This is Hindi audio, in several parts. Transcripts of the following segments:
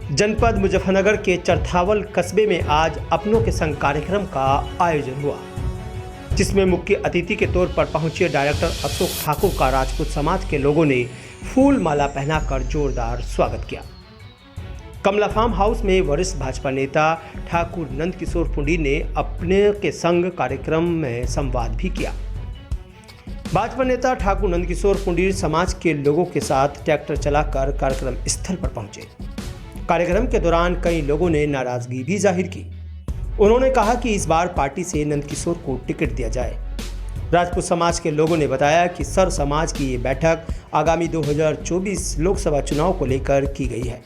जनपद मुजफ्फरनगर के चरथावल कस्बे में आज अपनों के संग कार्यक्रम का आयोजन हुआ, जिसमें मुख्य अतिथि के तौर पर पहुंचे डायरेक्टर अशोक ठाकुर का राजपूत समाज के लोगों ने फूल माला पहनाकर जोरदार स्वागत किया। कमला फार्म हाउस में वरिष्ठ भाजपा नेता ठाकुर नंदकिशोर पुंडीर ने अपने के संग कार्यक्रम में संवाद भी किया। भाजपा नेता ठाकुर नंदकिशोर पुंडीर समाज के लोगों के साथ ट्रैक्टर चलाकर कार्यक्रम स्थल पर पहुंचे। कार्यक्रम के दौरान कई लोगों ने नाराजगी भी जाहिर की। उन्होंने कहा कि इस बार पार्टी से नंदकिशोर को टिकट दिया जाए। राजपूत समाज के लोगों ने बताया कि सर समाज की ये बैठक आगामी 2024 लोकसभा चुनाव को लेकर की गई है।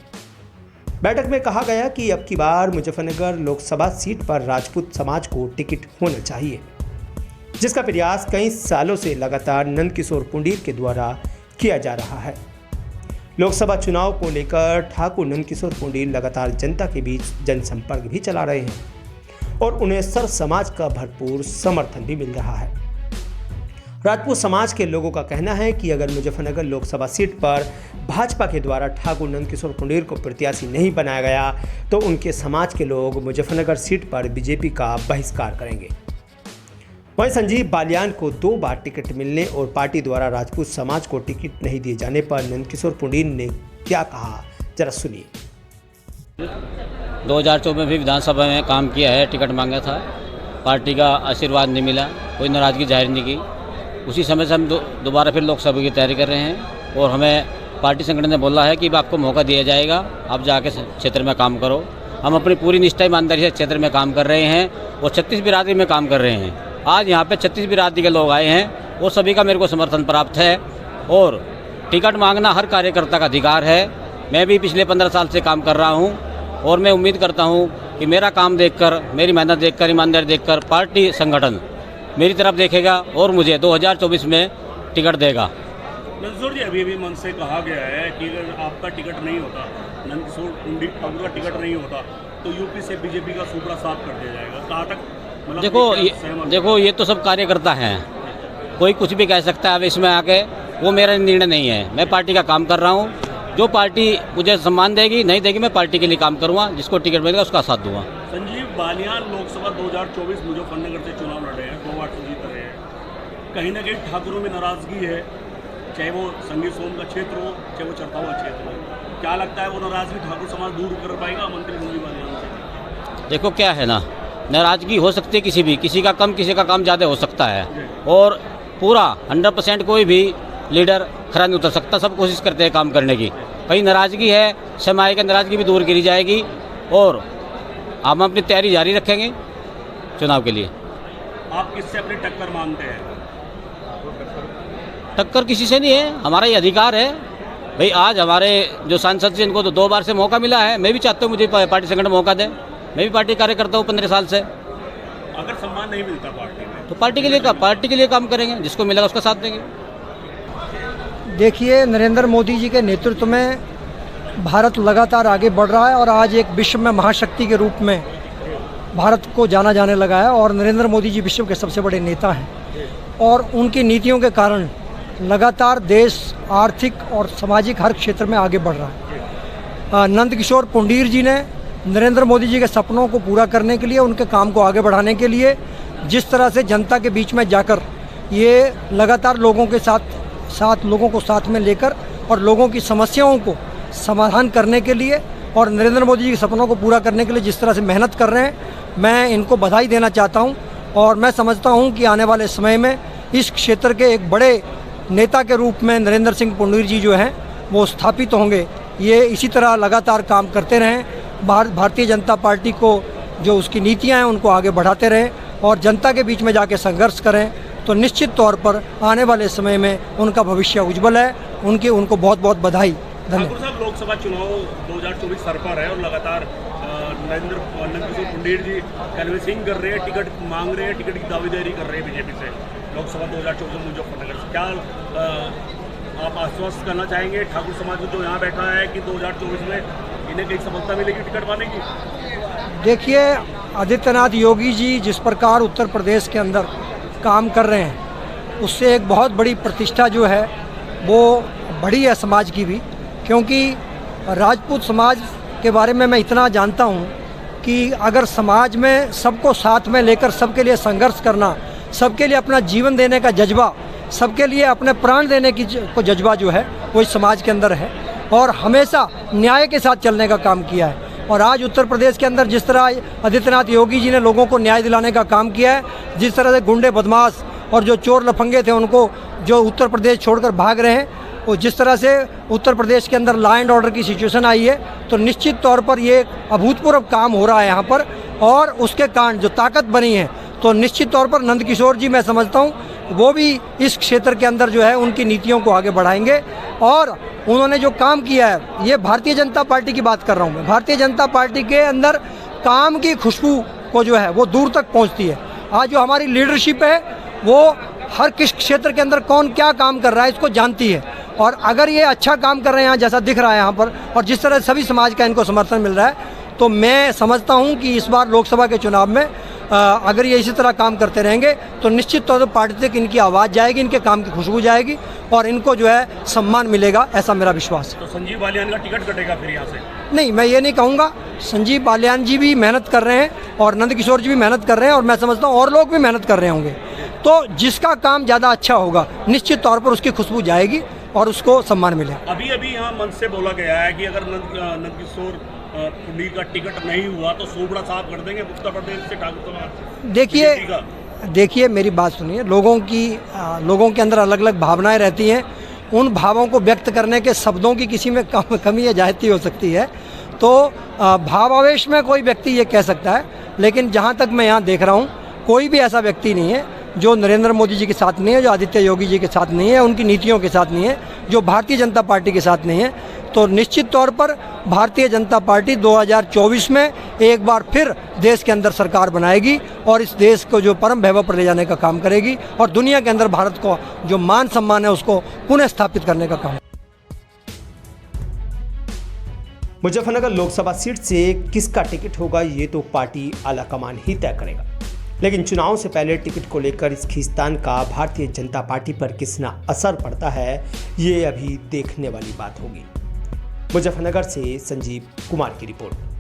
बैठक में कहा गया कि अब की बार मुजफ्फरनगर लोकसभा सीट पर राजपूत समाज को टिकट होना चाहिए, जिसका प्रयास कई सालों से लगातार नंदकिशोर पुंडीर के द्वारा किया जा रहा है। लोकसभा चुनाव को लेकर ठाकुर नंदकिशोर पुंडीर लगातार जनता के बीच जनसंपर्क भी चला रहे हैं और उन्हें सर समाज का भरपूर समर्थन भी मिल रहा है। राजपूत समाज के लोगों का कहना है कि अगर मुजफ्फरनगर लोकसभा सीट पर भाजपा के द्वारा ठाकुर नंदकिशोर पुंडीर को प्रत्याशी नहीं बनाया गया तो उनके समाज के लोग मुजफ्फरनगर सीट पर बीजेपी का बहिष्कार करेंगे। वहीं संजीव बालियान को 2 बार टिकट मिलने और पार्टी द्वारा राजपूत समाज को टिकट नहीं दिए जाने पर नंदकिशोर पुंडीर ने क्या कहा, जरा सुनिए। 2024 में भी विधानसभा में काम किया है, टिकट मांगा था, पार्टी का आशीर्वाद नहीं मिला, कोई नाराजगी जाहिर नहीं की। उसी समय से हम दोबारा फिर लोकसभा की तैयारी कर रहे हैं और हमें पार्टी संगठन ने बोला है कि आपको मौका दिया जाएगा, आप जाके क्षेत्र में काम करो। हम अपनी पूरी निष्ठा ईमानदारी से क्षेत्र में काम कर रहे हैं और 36 बिरादरी में काम कर रहे हैं। आज यहाँ पे 36 बिरादरी के लोग आए हैं और सभी का मेरे को समर्थन प्राप्त है और टिकट मांगना हर कार्यकर्ता का अधिकार है। मैं भी पिछले 15 साल से काम कर रहा हूँ और मैं उम्मीद करता हूँ कि मेरा काम देखकर, मेरी मेहनत देखकर, ईमानदारी देखकर पार्टी संगठन मेरी तरफ देखेगा और मुझे 2024 में टिकट देगा। नंदकिशोर जी, अभी मन से कहा गया है कि अगर आपका टिकट नहीं होता, नंदकिशोर पुंडीर का टिकट नहीं होता तो यूपी से बीजेपी का सूपड़ा साफ कर दिया जाएगा। कहाँ तक देखो ये तो सब कार्यकर्ता हैं, कोई कुछ भी कह सकता है। अब इसमें आके वो मेरा निर्णय नहीं है। मैं पार्टी का काम कर रहा हूँ, जो पार्टी मुझे सम्मान देगी नहीं देगी मैं पार्टी के लिए काम करूँगा, जिसको टिकट मिलेगा उसका साथ दूंगा। संजीव बालियान लोकसभा 2024 मुजफ्फरनगर से चुनाव लड़े हैं, 2 बार से जीत रहे हैं। कहीं ना कहीं ठाकुरों में नाराजगी है, चाहे वो संगीत सोम का क्षेत्र हो चाहे वो चरथावल क्षेत्र हो। क्या लगता है वो नाराजगी ठाकुर समाज दूर कर पाएगा मंत्री संजीव बालियान से? देखो क्या है ना, नाराजगी हो सकती है किसी का कम, किसी का काम ज़्यादा हो सकता है और पूरा 100% कोई भी लीडर खरा नहीं उतर सकता। सब कोशिश करते हैं काम करने की। कहीं नाराजगी है, समय की नाराजगी भी दूर करी जाएगी और हम अपनी तैयारी जारी रखेंगे चुनाव के लिए। आप किससे अपनी टक्कर मांगते हैं? टक्कर किसी से नहीं है, हमारा ये अधिकार है भाई। आज हमारे जो सांसद से इनको तो 2 बार से मौका मिला है। मैं भी चाहता हूँ मुझे पार्टी संगठन मौका दे। मैं भी पार्टी कार्यकर्ता हूँ 15 साल से। अगर सम्मान नहीं मिलता पार्टी में तो पार्टी के लिए काम करेंगे, जिसको मिलेगा उसका साथ देंगे। देखिए, नरेंद्र मोदी जी के नेतृत्व में भारत लगातार आगे बढ़ रहा है और आज एक विश्व में महाशक्ति के रूप में भारत को जाना जाने लगा है और नरेंद्र मोदी जी विश्व के सबसे बड़े नेता हैं और उनकी नीतियों के कारण लगातार देश आर्थिक और सामाजिक हर क्षेत्र में आगे बढ़ रहा है। नंदकिशोर पुंडीर जी ने नरेंद्र मोदी जी के सपनों को पूरा करने के लिए, उनके काम को आगे बढ़ाने के लिए जिस तरह से जनता के बीच में जाकर ये लगातार लोगों के साथ लोगों को साथ में लेकर और लोगों की समस्याओं को समाधान करने के लिए और नरेंद्र मोदी जी के सपनों को पूरा करने के लिए जिस तरह से मेहनत कर रहे हैं, मैं इनको बधाई देना चाहता हूं और मैं समझता हूं कि आने वाले समय में इस क्षेत्र के एक बड़े नेता के रूप में नरेंद्र सिंह पुंडीर जी जो हैं वो स्थापित होंगे। ये इसी तरह लगातार काम करते रहें, भारतीय जनता पार्टी को जो उसकी नीतियां हैं उनको आगे बढ़ाते रहें और जनता के बीच में जाके संघर्ष करें, तो निश्चित तौर पर आने वाले समय में उनका भविष्य उज्जवल है। उनको बहुत बहुत बधाई। ठाकुर साहब, लोकसभा चुनाव 2024 सर पर है और लगातार नंदकिशोर पुंडीर जी कैनवेसिंग कर रहे हैं, टिकट मांग रहे हैं, टिकट की दावेदारी कर रहे हैं बीजेपी से लोकसभा 2024 मुजफ्फरनगर से। क्या आप आश्वस्त करना चाहेंगे ठाकुर समाज को जो यहाँ बैठा है कि 2024 में इन्हें कहीं सफलता मिलेगी टिकट पाने की? देखिए, आदित्यनाथ योगी जी जिस प्रकार उत्तर प्रदेश के अंदर काम कर रहे हैं उससे एक बहुत बड़ी प्रतिष्ठा जो है वो बढ़ी है समाज की भी, क्योंकि राजपूत समाज के बारे में मैं इतना जानता हूँ कि अगर समाज में सबको साथ में लेकर सबके लिए संघर्ष करना, सबके लिए अपना जीवन देने का जज्बा, सबके लिए अपने प्राण देने की को जज्बा जो है वो इस समाज के अंदर है और हमेशा न्याय के साथ चलने का काम किया है। और आज उत्तर प्रदेश के अंदर जिस तरह आदित्यनाथ योगी जी ने लोगों को न्याय दिलाने का काम किया है, जिस तरह से गुंडे बदमाश और जो चोर लफंगे थे उनको जो उत्तर प्रदेश छोड़कर भाग रहे हैं, वो जिस तरह से उत्तर प्रदेश के अंदर लॉ एंड ऑर्डर की सिचुएशन आई है, तो निश्चित तौर पर ये अभूतपूर्व काम हो रहा है यहाँ पर। और उसके कारण जो ताकत बनी है, तो निश्चित तौर पर नंदकिशोर जी मैं समझता हूँ वो भी इस क्षेत्र के अंदर जो है उनकी नीतियों को आगे बढ़ाएंगे। और उन्होंने जो काम किया है, ये भारतीय जनता पार्टी की बात कर रहा हूँ मैं, भारतीय जनता पार्टी के अंदर काम की खुशबू को जो है वो दूर तक पहुँचती है। आज जो हमारी लीडरशिप है वो हर किस क्षेत्र के अंदर कौन क्या काम कर रहा है इसको जानती है। और अगर ये अच्छा काम कर रहे हैं यहाँ जैसा दिख रहा है यहाँ पर, और जिस तरह सभी समाज का इनको समर्थन मिल रहा है, तो मैं समझता हूँ कि इस बार लोकसभा के चुनाव में अगर ये इसी तरह काम करते रहेंगे तो निश्चित तौर पर पार्टी तक इनकी आवाज़ जाएगी, इनके काम की खुशबू जाएगी और इनको जो है सम्मान मिलेगा, ऐसा मेरा विश्वास है। तो संजीव बालियान का टिकट कटेगा फिर यहाँ से? नहीं, मैं ये नहीं कहूँगा। संजीव बालियान जी भी मेहनत कर रहे हैं और नंदकिशोर जी भी मेहनत कर रहे हैं और मैं समझता हूँ और लोग भी मेहनत कर रहे होंगे। तो जिसका काम ज़्यादा अच्छा होगा निश्चित तौर पर उसकी खुशबू जाएगी और उसको सम्मान मिलेगा। अभी अभी यहाँ मंच से बोला गया है कि अगर नंदकिशोर पुंडीर का टिकट नहीं हुआ तो सोबड़ा साफ कर देंगे उत्तर प्रदेश से ठाकुर। देखिए मेरी बात सुनिए, लोगों के अंदर अलग अलग भावनाएं रहती हैं। उन भावों को व्यक्त करने के शब्दों की किसी में कमी या ज्यादती हो सकती है, तो भावावेश में कोई व्यक्ति ये कह सकता है, लेकिन जहाँ तक मैं यहाँ देख रहा हूँ कोई भी ऐसा व्यक्ति नहीं है जो नरेंद्र मोदी जी के साथ नहीं है, जो आदित्य योगी जी के साथ नहीं है, उनकी नीतियों के साथ नहीं है, जो भारतीय जनता पार्टी के साथ नहीं है। तो निश्चित तौर पर भारतीय जनता पार्टी 2024 में एक बार फिर देश के अंदर सरकार बनाएगी और इस देश को जो परम वैभव पर ले जाने का काम करेगी और दुनिया के अंदर भारत को जो मान सम्मान है उसको पुनः स्थापित करने का काम। मुजफ्फरनगर लोकसभा सीट से किसका टिकट होगा ये तो पार्टी आलाकमान ही तय करेगा, लेकिन चुनाव से पहले टिकट को लेकर इस खींचतान का भारतीय जनता पार्टी पर कितना असर पड़ता है ये अभी देखने वाली बात होगी। मुजफ्फरनगर से संजीव कुमार की रिपोर्ट।